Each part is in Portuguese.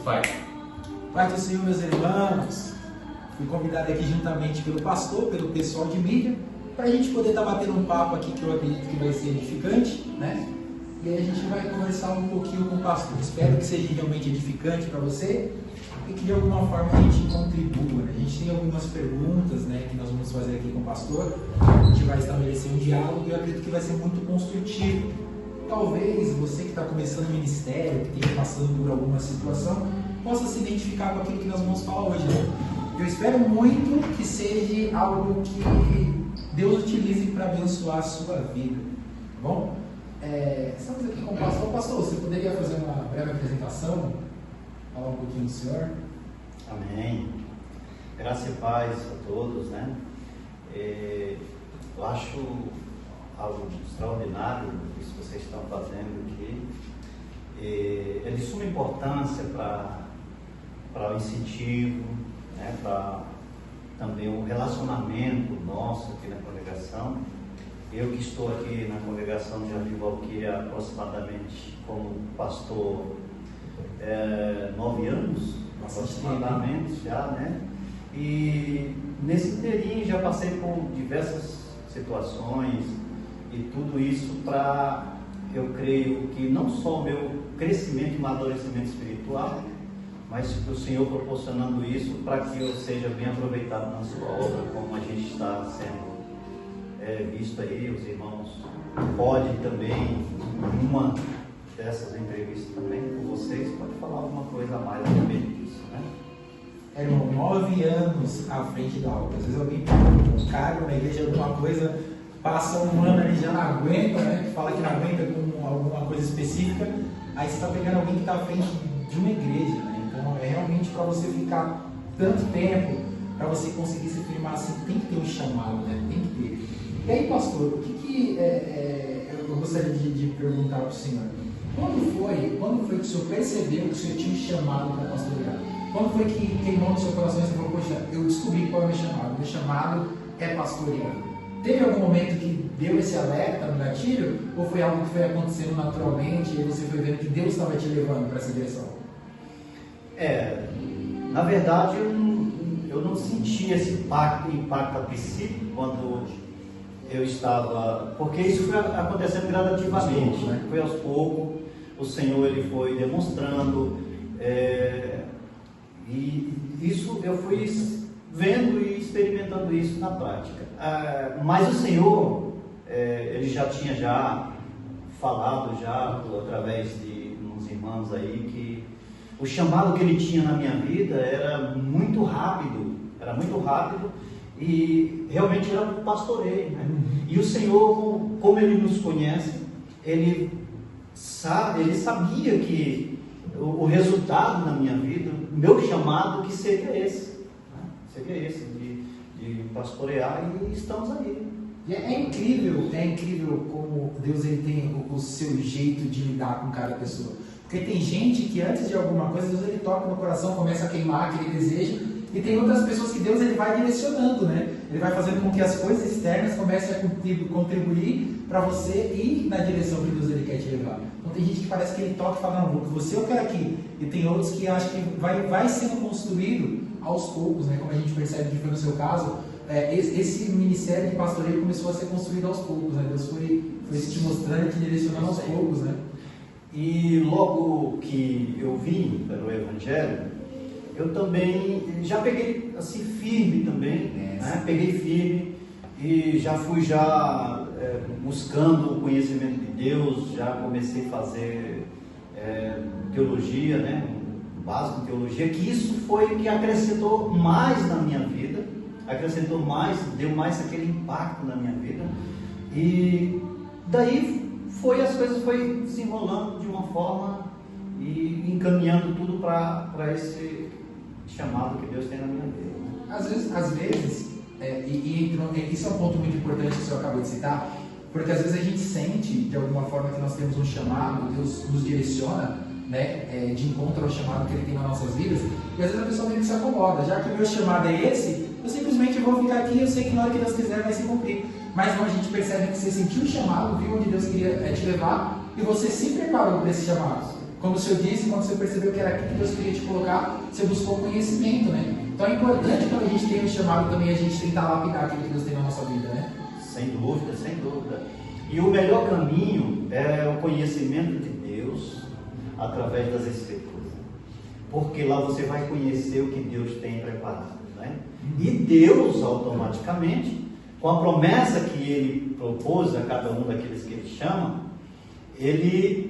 Pai. Pai do Senhor, meus irmãos, fui convidado aqui juntamente pelo pastor, pelo pessoal de mídia, para a gente poder estar batendo um papo aqui que eu acredito que vai ser edificante, né? E aí a gente vai conversar um pouquinho com o pastor. Espero que seja realmente edificante para você e que de alguma forma a gente contribua. A gente tem algumas perguntas, né, que nós vamos fazer aqui com o pastor. A gente vai estabelecer um diálogo e eu acredito que vai ser muito construtivo. Talvez você que está começando o ministério, que esteja passando por alguma situação, possa se identificar com aquilo que nós vamos falar hoje, né? Eu espero muito que seja algo que Deus utilize para abençoar a sua vida, tá bom? Estamos aqui com o pastor. Pastor, você poderia fazer uma breve apresentação? Falar um pouquinho do senhor? Amém. Graça e paz a todos, né? Eu acho algo extraordinário isso que vocês estão fazendo aqui. É de suma importância para o incentivo, né? Para também o relacionamento nosso aqui na congregação. Eu que estou aqui na congregação de Jardim Valquíria aproximadamente como pastor 9 anos, aproximadamente já, né? E nesse inteirinho já passei por diversas situações e tudo isso para, eu creio que não só o meu crescimento e amadurecimento espiritual, mas o Senhor proporcionando isso para que eu seja bem aproveitado na sua obra, como a gente está sendo visto aí. Os irmãos podem também, em uma dessas entrevistas também com vocês, pode falar alguma coisa a mais a respeito disso, né? Irmão, 9 anos à frente da obra. Às vezes alguém pergunta um cargo na igreja, alguma coisa, passa um ano ali já não aguenta, né? Fala que não aguenta com alguma coisa específica, aí você está pegando alguém que está à frente de uma igreja, né? Então é realmente para você ficar tanto tempo, para você conseguir se firmar assim, tem que ter um chamado, né? Tem que ter. E aí, pastor, o que eu gostaria de perguntar para o senhor? Quando foi que o senhor percebeu que o senhor tinha um chamado para pastorear? Quando foi que queimou no seu coração e você falou, poxa, eu descobri qual é o meu chamado? Meu chamado é pastorear. Teve algum momento que deu esse alerta no gatilho? Ou foi algo que foi acontecendo naturalmente e você foi vendo que Deus estava te levando para essa direção? Na verdade, eu não senti esse impacto a princípio quando eu estava, porque isso foi acontecendo gradativamente, né? Foi aos poucos, o Senhor ele foi demonstrando, e isso eu fui vendo e experimentando isso na prática. Mas o Senhor, ele já tinha falado através de uns irmãos aí, que o chamado que ele tinha na minha vida era muito rápido, e realmente era um pastoreio, né? E o Senhor, como Ele nos conhece, Ele sabia que o resultado na minha vida, o meu chamado, que seria esse, né? Seria esse, de pastorear, e estamos aí. E é incrível como Deus ele tem o seu jeito de lidar com cada pessoa. Porque tem gente que antes de alguma coisa, Deus ele toca no coração, começa a queimar aquele desejo. E tem outras pessoas que Deus ele vai direcionando, né? Ele vai fazendo com que as coisas externas comecem a contribuir para você ir na direção que Deus ele quer te levar. Então tem gente que parece que ele toca e fala, não, você eu quero aqui. E tem outros que acham que vai sendo construído aos poucos, né? Como a gente percebe que foi no seu caso, esse ministério de pastoreio começou a ser construído aos poucos, né? Deus foi te mostrando e te direcionando aos poucos, né? E logo que eu vim para o Evangelho, eu também já peguei assim firme também, né? Peguei firme e já fui buscando o conhecimento de Deus, já comecei a fazer teologia, né? Básico de teologia, que isso foi o que acrescentou mais na minha vida, deu mais aquele impacto na minha vida, e daí as coisas foi desenrolando de uma forma e encaminhando tudo para esse chamado que Deus tem na minha vida. Às vezes isso é um ponto muito importante que o senhor acabou de citar, porque às vezes a gente sente de alguma forma que nós temos um chamado, Deus nos direciona, né, de encontro ao chamado que Ele tem nas nossas vidas, e às vezes a pessoa meio que se acomoda, já que o meu chamado é esse, eu simplesmente vou ficar aqui, eu sei que na hora que Deus quiser vai se cumprir. Mas não, a gente percebe que você sentiu o chamado, viu onde Deus queria te levar, e você se preparou para esse chamado. Como o Senhor disse, quando você percebeu que era aqui que Deus queria te colocar, você buscou conhecimento, né? Então é importante quando a gente tem um chamado também, a gente tentar lapidar aquilo que Deus tem na nossa vida, né? Sem dúvida, sem dúvida. E o melhor caminho é o conhecimento de Deus através das Escrituras. Porque lá você vai conhecer o que Deus tem preparado, né? E Deus, automaticamente, com a promessa que Ele propôs a cada um daqueles que Ele chama, Ele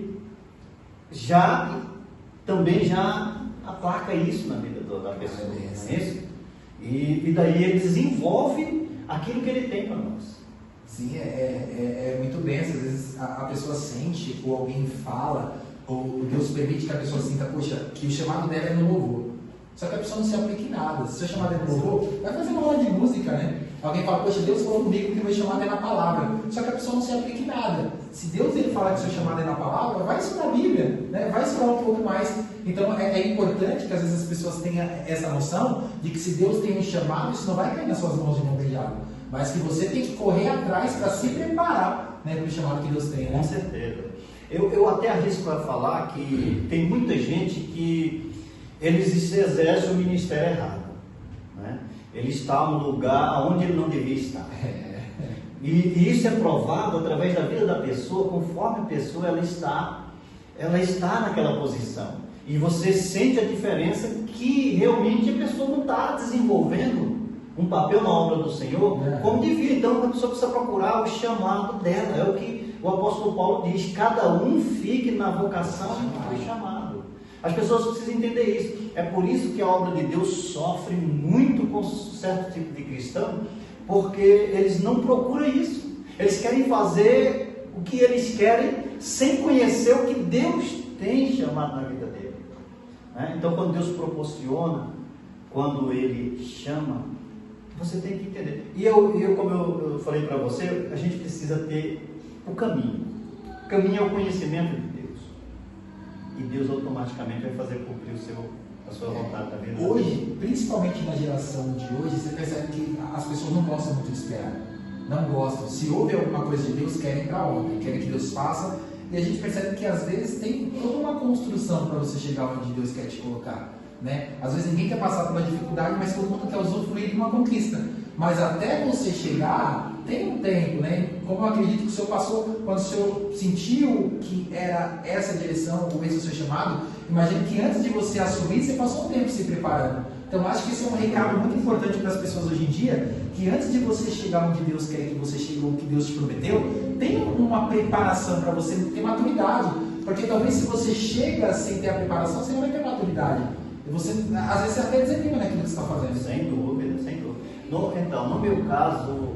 também já aplaca isso na vida da pessoa, não é isso? E daí Ele desenvolve aquilo que Ele tem para nós. Sim, é muito bem. Às vezes a pessoa sente, ou alguém fala, ou Deus permite que a pessoa sinta, poxa, que o chamado dela é no louvor. Só que a pessoa não se aplica em nada. Se o seu chamado é no louvor, vai fazer uma aula de música, né? Alguém fala, poxa, Deus falou comigo que o meu chamado é na palavra. Só que a pessoa não se aplica em nada. Se Deus ele falar que o seu chamado é na palavra, vai estudar a Bíblia, né? Vai estudar um pouco mais. Então é importante que às vezes as pessoas tenham essa noção de que se Deus tem um chamado, isso não vai cair nas suas mãos de mão beijada. Mas que você tem que correr atrás para se preparar, né, para o chamado que Deus tem, né? Com certeza. Eu até arrisco a falar que tem muita gente que eles exercem o ministério errado, né? Ele está no lugar onde ele não devia estar. E isso é provado através da vida da pessoa, conforme a pessoa ela está naquela posição. E você sente a diferença que realmente a pessoa não está desenvolvendo um papel na obra do Senhor como devia. Então a pessoa precisa procurar o chamado dela. É o que o apóstolo Paulo diz: cada um fique na vocação que foi chamado. As pessoas precisam entender isso. É por isso que a obra de Deus sofre muito com certo tipo de cristão, porque eles não procuram isso. Eles querem fazer o que eles querem sem conhecer o que Deus tem chamado na vida dele, né? Então quando Deus proporciona, quando Ele chama, você tem que entender. E eu como eu falei para você, a gente precisa ter o caminho. O caminho é o conhecimento de Deus. E Deus automaticamente vai fazer cumprir a sua vontade da vida. Hoje, principalmente na geração de hoje, você percebe que as pessoas não gostam muito de esperar. Não gostam. Se houve alguma coisa de Deus, querem para ontem, querem que Deus faça. E a gente percebe que às vezes tem toda uma construção para você chegar onde Deus quer te colocar, né? Às vezes ninguém quer passar por uma dificuldade, mas todo mundo quer usufruir de uma conquista. Mas até você chegar, tem um tempo, né? Como eu acredito que o senhor passou, quando o senhor sentiu que era essa direção, ou esse o seu chamado, imagino que antes de você assumir, você passou um tempo se preparando. Então acho que isso é um recado muito importante para as pessoas hoje em dia, que antes de você chegar onde Deus quer que você chegue, ou que Deus te prometeu, tem uma preparação para você ter maturidade. Porque talvez se você chega sem ter a preparação, você não vai ter maturidade. Você, às vezes você até desanima naquilo que você está fazendo. Sem dúvida, sem dúvida. Então, no meu caso,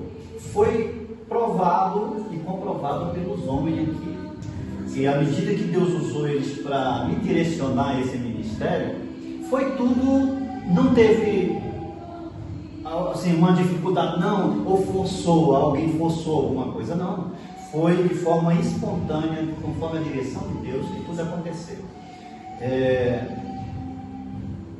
foi provado e comprovado pelos homens aqui, que à medida que Deus usou eles para me direcionar a esse ministério, foi tudo, não teve assim, uma dificuldade, não, ou alguém forçou alguma coisa, não. Foi de forma espontânea, conforme a direção de Deus, que tudo aconteceu.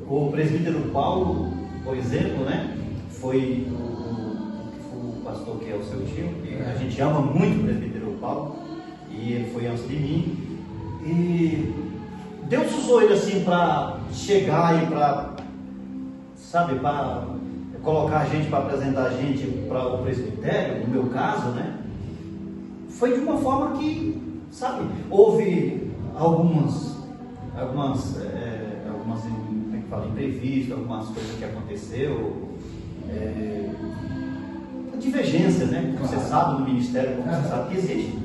O presbítero Paulo, por exemplo, né, foi o pastor que é o seu tio, e a gente ama muito o presbítero Paulo, e ele foi antes de mim, e Deus usou ele assim para chegar e para colocar a gente, para apresentar a gente para o presbitério, no meu caso, né, foi de uma forma que, houve algumas imprevistos, algumas coisas que aconteceu, divergências, né? Você sabe no ministério, como você sabe que existe,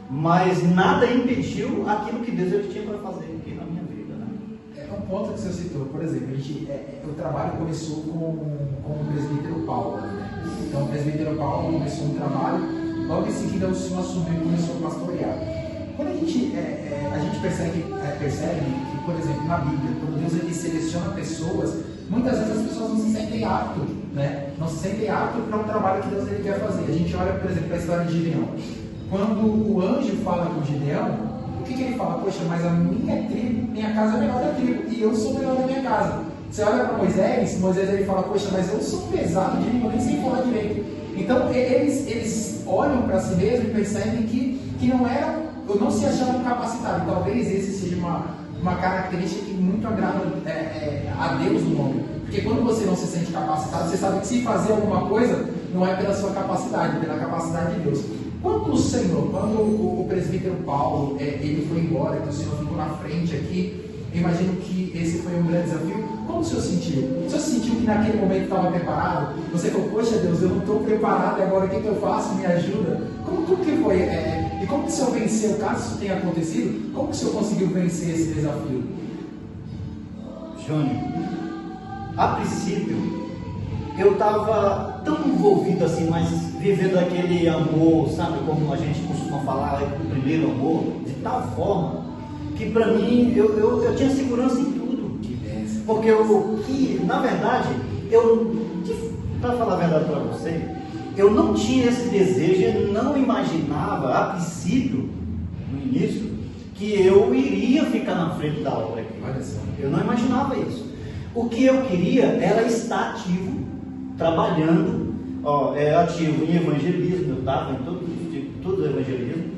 mas nada impediu aquilo que Deus ele tinha para fazer aqui na minha vida, né? É um ponto que você citou, por exemplo, o trabalho começou com o presbítero Paulo, né? Então o presbítero Paulo começou um trabalho, logo em seguida o senhor assumiu e começou a pastorear. Quando a gente percebe que, por exemplo, na Bíblia, quando Deus ele seleciona pessoas, muitas vezes as pessoas não se sentem aptas, né? Não se sentem aptas para um trabalho que Deus ele quer fazer. A gente olha, por exemplo, para a história de Gideão. Quando o anjo fala com Gideão, o que ele fala? Poxa, mas a minha tribo, minha casa é menor da tribo, e eu sou o menor da minha casa. Você olha para Moisés ele fala, poxa, mas eu sou pesado de língua, nem sei falar direito. Então, eles olham para si mesmos e percebem que não se achavam capacitados. Talvez esse seja uma característica que muito agrada a Deus no homem. Porque quando você não se sente capacitado, você sabe que se fazer alguma coisa, não é pela sua capacidade, é pela capacidade de Deus. Quando o Senhor, quando o presbítero Paulo, ele foi embora, que o Senhor ficou na frente aqui, eu imagino que esse foi um grande desafio. Como o senhor sentiu? O senhor sentiu que naquele momento estava preparado? Você falou, poxa Deus, eu não estou preparado, agora o que eu faço? Me ajuda. Como que foi? E como que o senhor venceu, caso isso tenha acontecido? Como que o senhor conseguiu vencer esse desafio? Júnior, a princípio, eu estava tão envolvido assim, mas vivendo aquele amor, sabe, como a gente costuma falar, o primeiro amor, de tal forma, que para mim, eu tinha segurança em tudo. Porque na verdade, para falar a verdade para você, eu não tinha esse desejo, eu não imaginava, a princípio, no início, que eu iria ficar na frente da obra aqui. Eu não imaginava isso. O que eu queria era estar ativo, trabalhando, ativo em evangelismo, eu estava em todo evangelismo.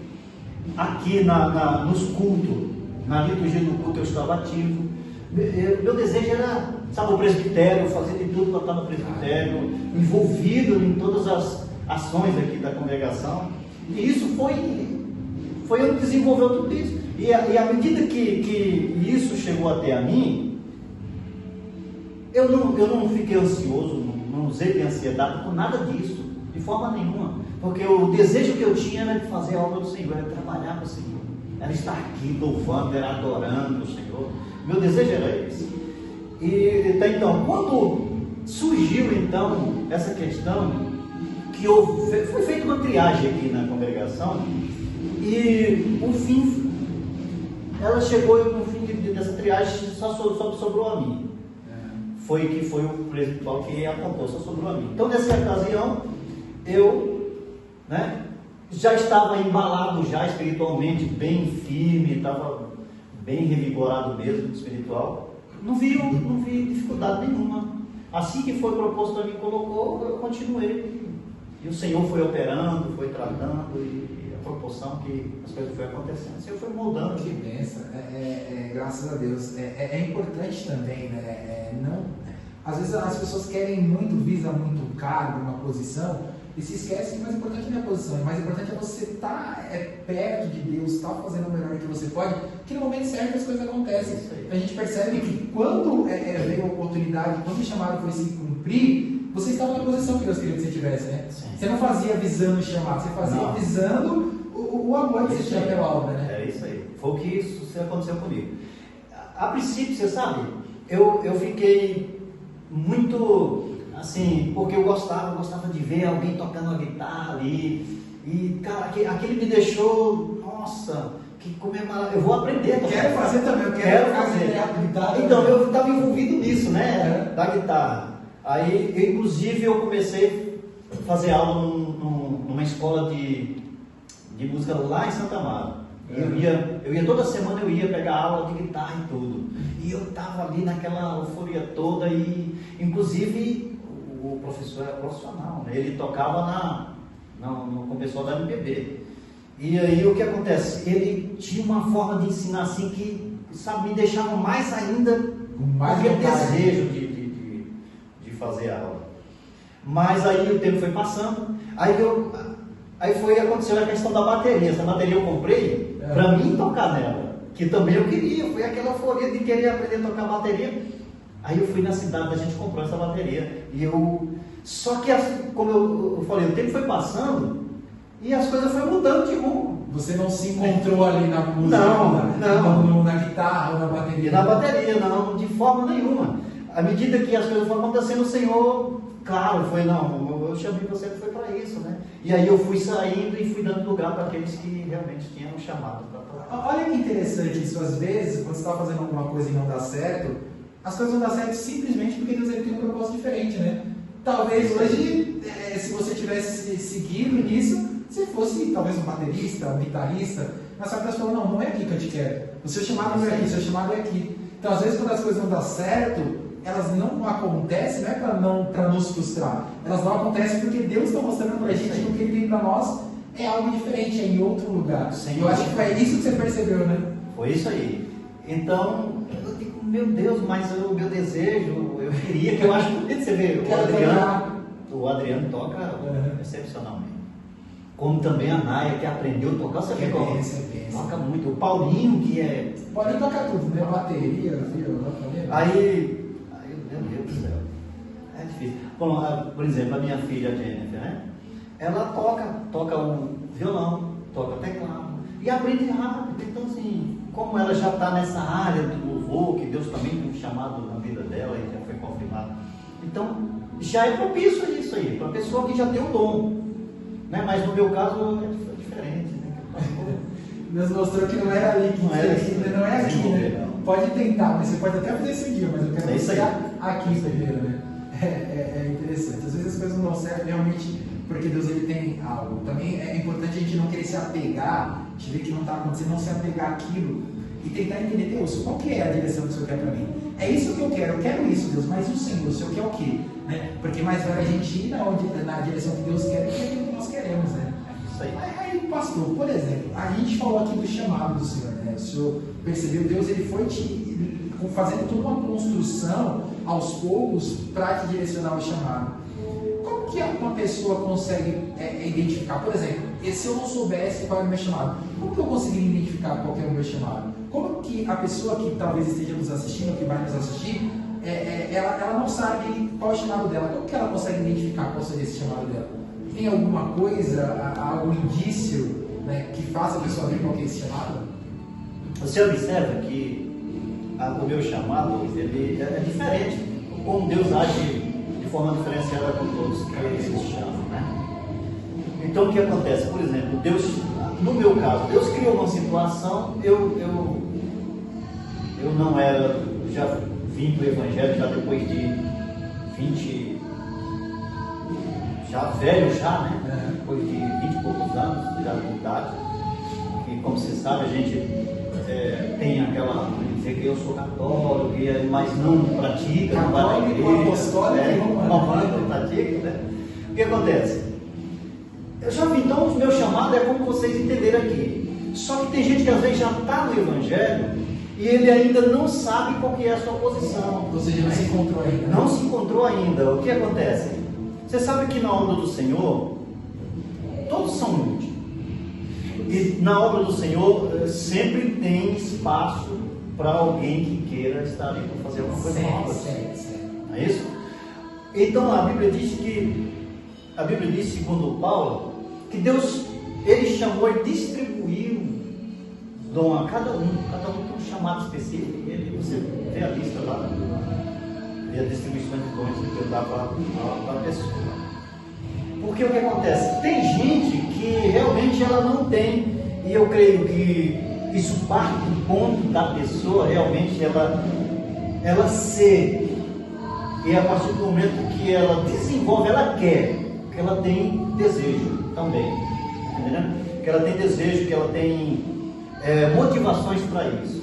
Aqui nos cultos, na liturgia do culto eu estava ativo. Meu desejo era, sabe, o presbitério, fazer de tudo para estar no presbitério, envolvido em todas as ações aqui da congregação. E isso foi eu que desenvolveu tudo isso. E à medida que isso chegou até a mim, eu não fiquei ansioso, não usei de ansiedade por nada disso, de forma nenhuma. Porque o desejo que eu tinha era de fazer a obra do Senhor, era trabalhar para o Senhor, era estar aqui louvando, era adorando o Senhor. Meu desejo era esse. E então, quando surgiu então essa questão, que foi feita uma triagem aqui na congregação, e o fim, ela chegou no fim dessa triagem, só sobrou a mim. Foi o presbítero Paulo que apontou, só sobrou a mim. Então, nessa ocasião, eu, já estava embalado já espiritualmente, bem firme, estava bem revigorado mesmo, espiritual. Não vi dificuldade nenhuma. Assim que foi proposto, me colocou, eu continuei. E o Senhor foi operando, foi tratando, e a proporção que as coisas foram acontecendo, o Senhor foi moldando. Que bênção, graças a Deus. É importante também, às vezes as pessoas querem muito, visam muito um cargo, uma posição, e se esquecem que o mais importante não é a posição, o mais importante é você estar perto de Deus, estar fazendo o melhor que você pode, que no momento certo as coisas acontecem. A gente percebe que quando veio a oportunidade, quando o chamado foi se cumprir, você estava na posição que Deus queria que você tivesse, né? Sim. Você não fazia visando o chamado, você fazia visando o amor que você tinha pela obra, né? É isso aí. Foi o que isso aconteceu comigo. A princípio, você sabe, eu fiquei muito assim, porque eu gostava de ver alguém tocando uma guitarra ali, e cara, aquele me deixou, nossa, como é maravilhoso, eu vou aprender a tocar. Quero fazer também, eu quero fazer guitarra. Então, eu estava envolvido nisso, da guitarra. Aí, inclusive, eu comecei a fazer aula numa escola de música lá em Santa Amaro. Eu ia toda semana, eu ia pegar aula de guitarra e tudo. E eu estava ali naquela euforia toda, e inclusive o professor era profissional, né? Ele tocava com o pessoal da MPB. E aí o que acontece? Ele tinha uma forma de ensinar assim que, sabe, me deixava mais ainda com desejo de fazer aula. Mas aí o tempo foi passando, aconteceu a questão da bateria. Essa bateria eu comprei para mim tocar nela, que também eu queria, foi aquela euforia de querer aprender a tocar bateria. Aí eu fui na cidade, a gente comprou essa bateria, só que, como eu falei, o tempo foi passando e as coisas foram mudando de rumo. Você não se encontrou ali na música, na guitarra ou na bateria? Na bateria, não, de forma nenhuma. À medida que as coisas foram acontecendo, o Senhor, claro, eu chamei você que foi para isso, né? E aí eu fui saindo e fui dando lugar para aqueles que realmente tinham um chamado para tocar. Olha que interessante isso, às vezes, quando você está fazendo alguma coisa e não dá certo, as coisas não dão certo simplesmente porque Deus tem um propósito diferente, né? Talvez hoje, se você tivesse seguido nisso, você fosse talvez um baterista, um guitarrista, mas só que Deus falou, não é aqui que eu te quero. O seu chamado não é aqui, o seu chamado é aqui. Então, às vezes, quando as coisas não dão certo, elas não acontecem, não é para nos frustrar. Elas não acontecem porque Deus está mostrando para a gente que o que Ele tem para nós é algo diferente, é em outro lugar. Eu acho que foi isso que você percebeu, né? Foi isso aí. Então, eu digo, meu Deus, mas o meu desejo, eu queria que eu acho que você vê, o Adriano toca excepcionalmente. Como também a Naya, que aprendeu a tocar, você vê como toca muito. O Paulinho, que é. O Paulinho toca tudo, né? Bateria, violão, Aí, meu Deus do céu, é difícil. Bom, por exemplo, a minha filha Jennifer, né? Ela toca um violão, toca teclado e aprende rápido. Então, assim, como ela já está nessa área do louvor, que Deus também tem um chamado na vida dela e já foi confirmado, então já é propício a isso aí, para a pessoa que já tem o dom. Né? Mas no meu caso é diferente. Né? Deus mostrou que não era ali, que não é aqui, né? Pode tentar, mas você pode até fazer esse dia, mas eu quero iniciar aqui primeiro, né? É interessante. Às vezes as coisas não dão certo realmente porque Deus ele tem algo. Também é importante a gente não querer se apegar, a gente vê que não está acontecendo, não se apegar àquilo e tentar entender, Deus, qual que é a direção que o Senhor quer para mim? É isso que eu quero isso, Deus, mas o Senhor, o Senhor quer o quê? Né? Porque mais vale a gente ir na direção que Deus quer do que aquilo que nós queremos, né? Isso aí. Aí, pastor, por exemplo, a gente falou aqui do chamado do Senhor, né? O Senhor percebeu, Deus ele foi fazendo toda uma construção aos poucos para te direcionar o chamado. Como que uma pessoa consegue identificar? Por exemplo, se eu não soubesse qual é o meu chamado, como que eu conseguiria identificar qual é o meu chamado? Como que a pessoa que talvez esteja nos assistindo, que vai nos assistir, ela não sabe qual é o chamado dela? Como que ela consegue identificar qual seria esse chamado dela? Tem alguma coisa, algum indício, né, que faça a pessoa ver qual é esse chamado? Você observa que o meu chamado ele é diferente, como Deus age de forma diferenciada com todos que ele se chama, né? Então o que acontece? Por exemplo, Deus, no meu caso, Deus criou uma situação, eu não era, já vim para o Evangelho já depois de 20, já velho já, né? Depois de 20 e poucos anos já de idade, e como você sabe, a gente tem aquela, dizer que eu sou católico, mas não pratica, não vai na igreja, não pratica, né? O que acontece? Eu já vi, então, o meu chamado é como vocês entenderam aqui. Só que tem gente que às vezes já está no Evangelho e ele ainda não sabe qual que é a sua posição. Ou seja, não se encontrou ainda. Não se encontrou ainda. O que acontece? Você sabe que na obra do Senhor, todos são úteis. E na obra do Senhor sempre tem espaço para alguém que queira estar ali para fazer alguma coisa nova. Não é isso? Então a Bíblia diz, segundo Paulo, que Deus, ele chamou e distribuiu dom a cada um tem um chamado específico. Você vê a lista lá, vê a distribuição de dons que Deus dá para a pessoa. Porque o que acontece? Tem gente que realmente ela não tem, e eu creio que isso parte do ponto da pessoa realmente ela ser, e a partir do momento que ela desenvolve, ela quer, que ela tem desejo também, entendeu? Que ela tem desejo, que ela tem motivações para isso,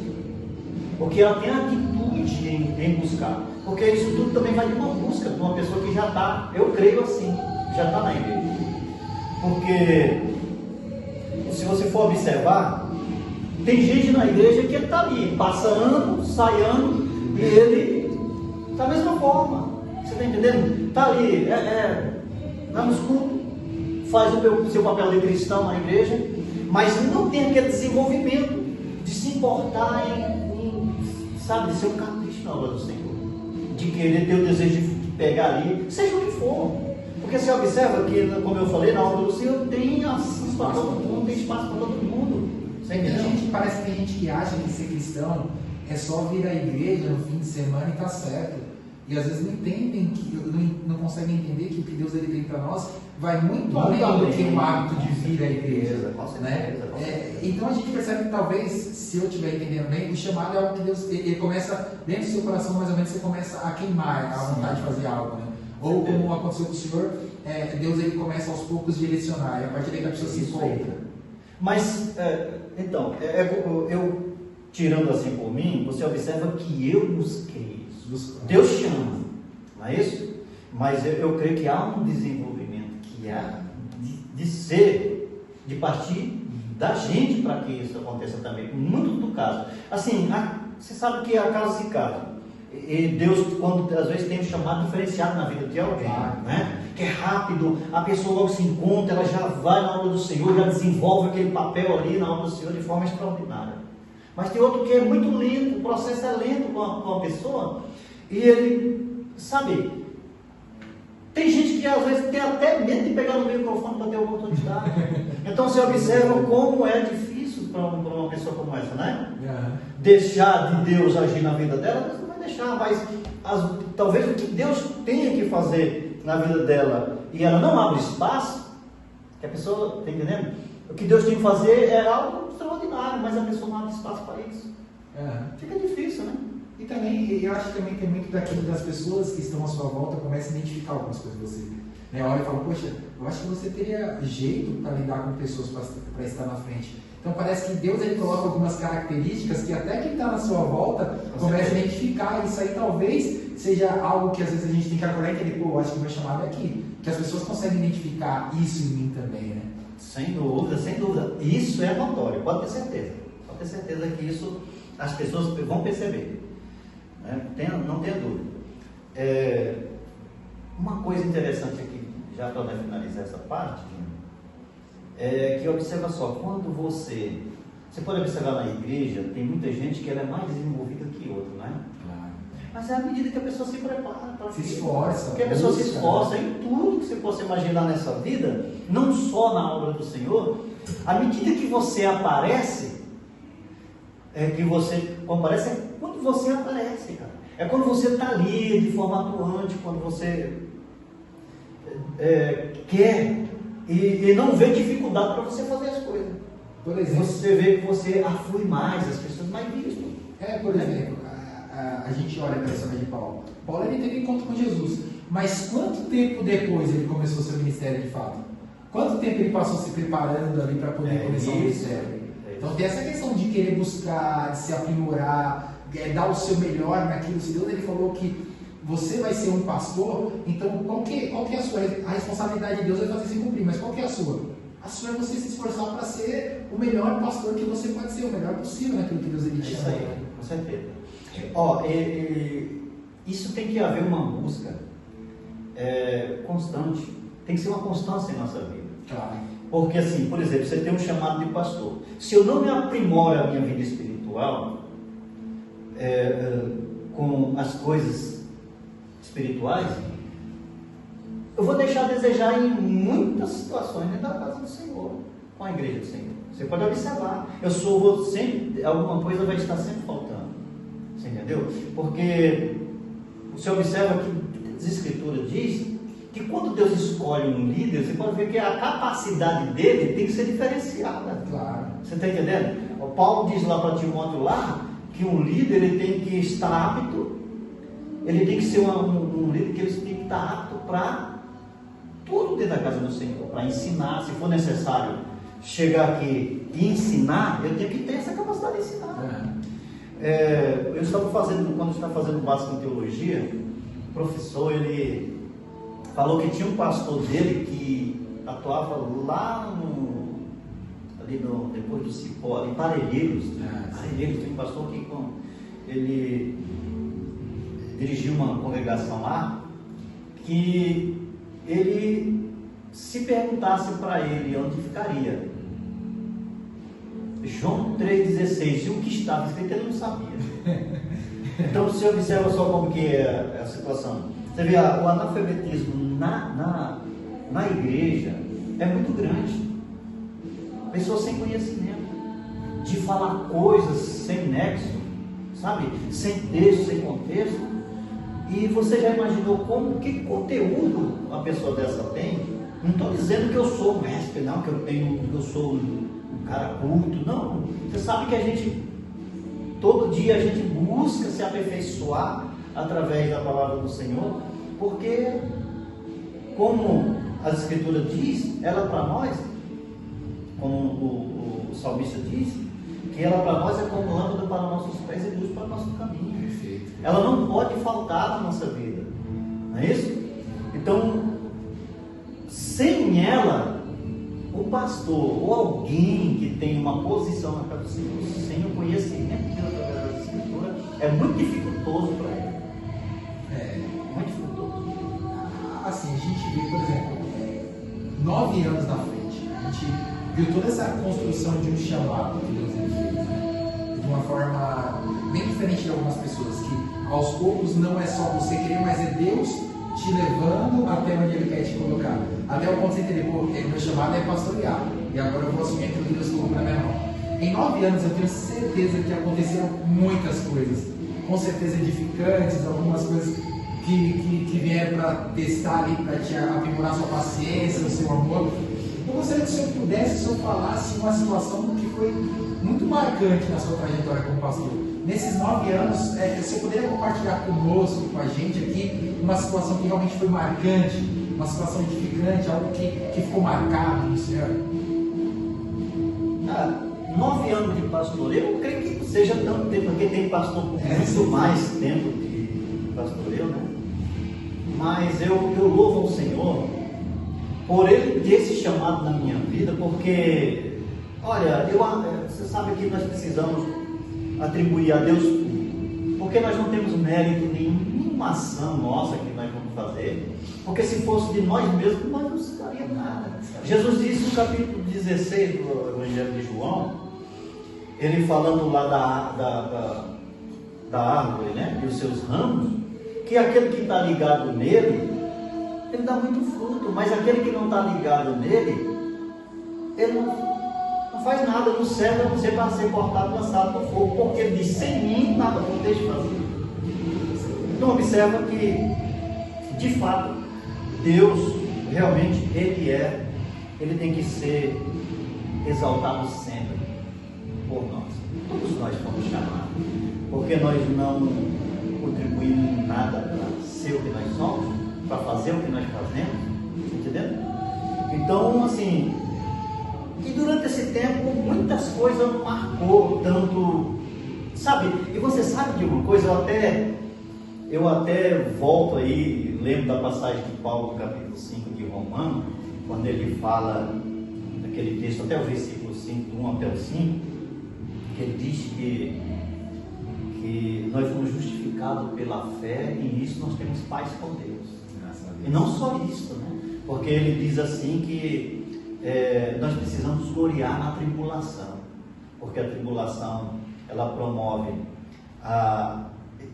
porque ela tem atitude em buscar, porque isso tudo também vai de uma busca de uma pessoa que já está, eu creio assim, já está na igreja. Porque se você for observar, tem gente na igreja que está ali, passa ano, sai ano, e ele da mesma forma, você está entendendo? Está ali, vai nos cultos, faz o seu papel de cristão na igreja, mas não tem aquele desenvolvimento de se importar sabe, de ser um capricho na obra do Senhor, de querer ter o desejo de pegar ali, seja o que for. Porque você observa que, como eu falei, na obra do Senhor tem espaço para todo mundo, tem espaço para todo mundo. Parece que tem gente que acha que ser cristão é só vir à igreja no fim de semana e tá certo. E às vezes não entendem, não conseguem entender que o que Deus ele tem para nós vai muito além do que o hábito de vir à igreja. Né? Então a gente percebe que talvez, se eu estiver entendendo bem, o chamado é algo que Deus ele começa dentro do seu coração, mais ou menos você começa a queimar a vontade de fazer algo. Né? Ou como aconteceu com o Senhor, Deus ele começa aos poucos a direcionar, e a partir daí que a pessoa se encontra. Mas, então, eu tirando assim por mim, você observa que eu busquei isso. Deus chama, não é isso? Mas eu creio que há um desenvolvimento que há de partir da gente para que isso aconteça também. Muito do caso. Assim, Você sabe que há casos e casos. E Deus, quando às vezes tem um chamado diferenciado na vida de alguém, né? Que é rápido, a pessoa logo se encontra, ela já vai na obra do Senhor, já desenvolve aquele papel ali na obra do Senhor de forma extraordinária. Mas tem outro que é muito lento, o processo é lento com a pessoa, e ele, sabe, tem gente que às vezes tem até medo de pegar no microfone para ter oportunidade. Então você observa como é difícil para uma pessoa como essa, né? Deixar de Deus agir na vida dela, Deus não vai deixar, mas talvez o que Deus tenha que fazer na vida dela e ela não abre espaço, que a pessoa, está entendendo? O que Deus tem que fazer é algo extraordinário, mas a pessoa não abre espaço para isso. Fica difícil, né? E também, eu acho que também tem muito daquilo das pessoas que estão à sua volta, começam a identificar algumas coisas de você. Né? Olha e fala, poxa, eu acho que você teria jeito para lidar com pessoas para estar na frente. Então parece que Deus ele coloca algumas características que até quem está na sua volta começa a identificar. Isso aí talvez seja algo que às vezes a gente tem que acordar e entender, pô, eu acho que o meu chamado é aqui. Que as pessoas conseguem identificar isso em mim também, né? Sem dúvida, sem dúvida. Isso é notório, pode ter certeza. Pode ter certeza que isso as pessoas vão perceber. Né? Não tenha dúvida. Uma coisa interessante aqui, já para finalizar essa parte, é que observa só, quando você pode observar na igreja, tem muita gente que ela é mais desenvolvida que outra, né? Claro. Mas é à medida que a pessoa se prepara para se esforça, porque a pessoa se esforça em tudo que você possa imaginar nessa vida, não só na obra do Senhor. À medida que você aparece, que você comparece, é quando você aparece, cara. É quando você está ali de forma atuante, quando você quer e não vê dificuldade para você fazer as coisas. Por exemplo, você vê que você flui mais, as pessoas mais vistam. Por exemplo, a gente olha para a história de Paulo. Paulo ele teve encontro com Jesus, mas quanto tempo depois ele começou seu ministério de fato? Quanto tempo ele passou se preparando ali para poder começar o ministério? Então tem essa questão de querer buscar, de se aprimorar, dar o seu melhor naquilo. Se Deus ele falou que você vai ser um pastor, então qual que é a sua? A responsabilidade de Deus é fazer se cumprir, mas qual que é a sua? A sua é você se esforçar para ser o melhor pastor que você pode ser, o melhor possível naquilo que Deus ele te chama. Isso aí, com certeza. Isso tem que haver uma busca constante, tem que ser uma constância em nossa vida. Claro. Porque assim, por exemplo, você tem um chamado de pastor. Se eu não me aprimoro a minha vida espiritual com as coisas espirituais, eu vou deixar a desejar em muitas situações dentro da casa do Senhor, com a igreja do Senhor. Você pode observar, vou sempre, alguma coisa vai estar sempre faltando. Você entendeu? Porque você observa que as Escrituras diz que quando Deus escolhe um líder, você pode ver que a capacidade dele tem que ser diferenciada. Claro. Você está entendendo? O Paulo diz lá para Timóteo lá que um líder ele tem que estar apto, ele tem que ser um líder que ele tem que estar apto para tudo dentro da casa do Senhor, para ensinar, se for necessário chegar aqui e ensinar, eu tenho que ter essa capacidade de ensinar. Eu estava fazendo, quando eu estava fazendo básico em teologia, o professor, ele falou que tinha um pastor dele que atuava lá depois do Cipó, em Parelheiros. Parelheiros, tem um pastor que ele dirigiu uma congregação lá, que ele, se perguntasse para ele onde ficaria, João 3,16, e o que estava escrito ele não sabia. Então você observa só como que é a situação. Você vê, o analfabetismo na igreja é muito grande. Pessoas sem conhecimento, de falar coisas sem nexo, sabe? Sem texto, sem contexto. E você já imaginou que conteúdo uma pessoa dessa tem? Não estou dizendo que eu sou mestre, não, que eu sou um cara culto, não. Você sabe que todo dia a gente busca se aperfeiçoar através da palavra do Senhor, porque, como a Escritura diz, ela para nós, como o salmista diz, que ela para nós é como lâmpada para nossos pés e luz para o nosso caminho. Perfeito. Ela não pode faltar na nossa vida, não é isso? Então, sem ela, o pastor ou alguém que tem uma posição na casa do Senhor, sem o conhecimento de Deus através das Escritura, é muito dificultoso para ele. Muito dificultoso. Assim, a gente vê, por exemplo, 9 anos na frente, a gente viu toda essa construção de um chamado que Deus ele fez, né? De uma forma bem diferente de algumas pessoas, que aos poucos não é só você querer, mas é Deus te levando até onde Ele quer te colocar. Até o ponto de você entender, pô, o meu chamado é pastorear, e agora eu vou assumir aquilo que Deus colocou na minha mão. Em 9 anos eu tenho certeza que aconteceram muitas coisas, com certeza edificantes, algumas coisas que vieram para testar ali, para te aprimorar sua paciência, o seu amor. Eu gostaria que o senhor pudesse, se o senhor falasse uma situação que foi muito marcante na sua trajetória como pastor. Nesses 9 anos, você poderia compartilhar conosco, com a gente aqui, uma situação que realmente foi marcante, uma situação edificante, algo que ficou marcado no senhor? 9 anos de pastor, eu creio que não seja tanto tempo, porque tem pastor com muito mais tempo de pastoreio, né? Mas eu louvo ao Senhor por Ele ter esse chamado na minha vida, porque, olha, você sabe que nós precisamos atribuir a Deus tudo, porque nós não temos mérito nenhuma ação nossa que nós vamos fazer, porque se fosse de nós mesmos, nós não faríamos nada. Jesus disse no capítulo 16 do Evangelho de João, ele falando lá da árvore, né, e os seus ramos, que aquele que está ligado nele, ele dá muito fruto, mas aquele que não está ligado nele, ele não faz nada, não serve a não ser para ser cortado, lançado no fogo, porque ele diz, sem mim nada podeis fazer. Então observa que, de fato, Deus realmente ele tem que ser exaltado sempre por nós. Todos nós fomos chamados, porque nós não contribuímos nada para ser o que nós somos, para fazer o que nós fazemos, entendeu? Então, assim, e durante esse tempo muitas coisas marcou, tanto, sabe, e você sabe de uma coisa, eu até volto aí, lembro da passagem de Paulo, no capítulo 5 de Romanos, quando ele fala, naquele texto, até o versículo 5, do 1 até o 5, que ele diz que nós fomos justificados pela fé e nisso nós temos paz com Deus. E não só isso, né? Porque ele diz assim que nós precisamos gloriar na tribulação, porque a tribulação ela promove a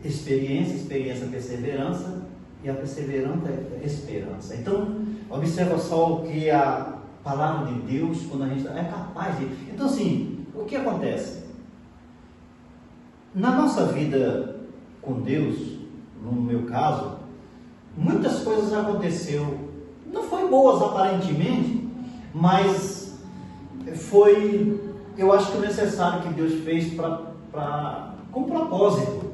experiência, perseverança, e a perseverança é esperança. Então, observa só o que a palavra de Deus, quando a gente é capaz de... Então, assim, o que acontece? Na nossa vida com Deus, no meu caso, muitas coisas aconteceram, não foi boas aparentemente, mas foi, eu acho que o necessário que Deus fez com propósito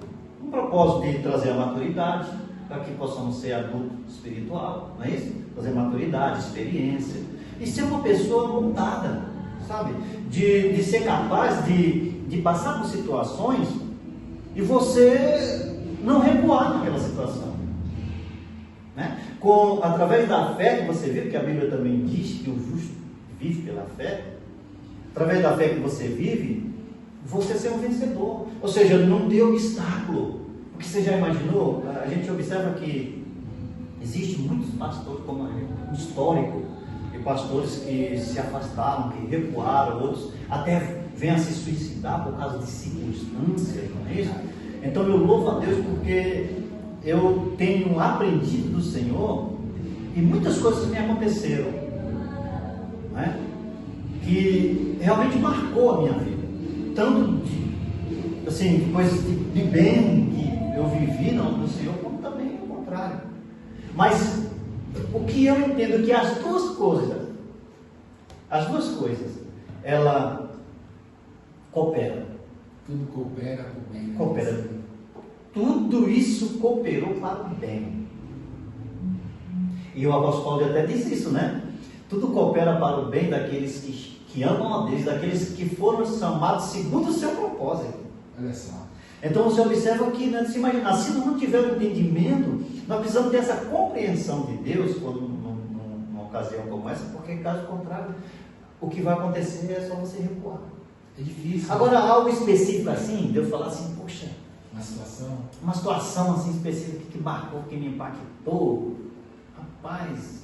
de trazer a maturidade, para que possamos ser adulto espiritual, não é isso? Trazer maturidade, experiência, e ser uma pessoa montada, sabe? De ser capaz de passar por situações e você não recuar naquela situação, né? Através da fé que você vive, que a Bíblia também diz que o justo vive pela fé, através da fé que você vive, você ser um vencedor, ou seja, não ter obstáculo, porque você já imaginou, a gente observa que existe muitos pastores, como um histórico, de pastores que se afastaram, que recuaram, outros até vêm a se suicidar por causa de circunstâncias, não é isso? Então eu louvo a Deus porque eu tenho aprendido do Senhor e muitas coisas me aconteceram, não é? Que realmente marcou a minha vida, tanto de, assim, coisas de bem que eu vivi no Senhor, como também o contrário. Mas o que eu entendo é que as duas coisas, ela coopera. Tudo coopera para o bem. Coopera. Tudo isso cooperou para o bem. E o apóstolo Paulo até diz isso, né? Tudo coopera para o bem daqueles que amam a Deus, daqueles que foram chamados segundo o seu propósito. Olha só. Então você observa que, né, se imaginar, se não tiver o entendimento, nós precisamos ter essa compreensão de Deus quando numa ocasião como essa, porque caso contrário, o que vai acontecer é só você recuar. É difícil. Agora, algo específico assim, de eu falar assim, poxa, Uma situação assim específica que marcou, que me impactou, rapaz,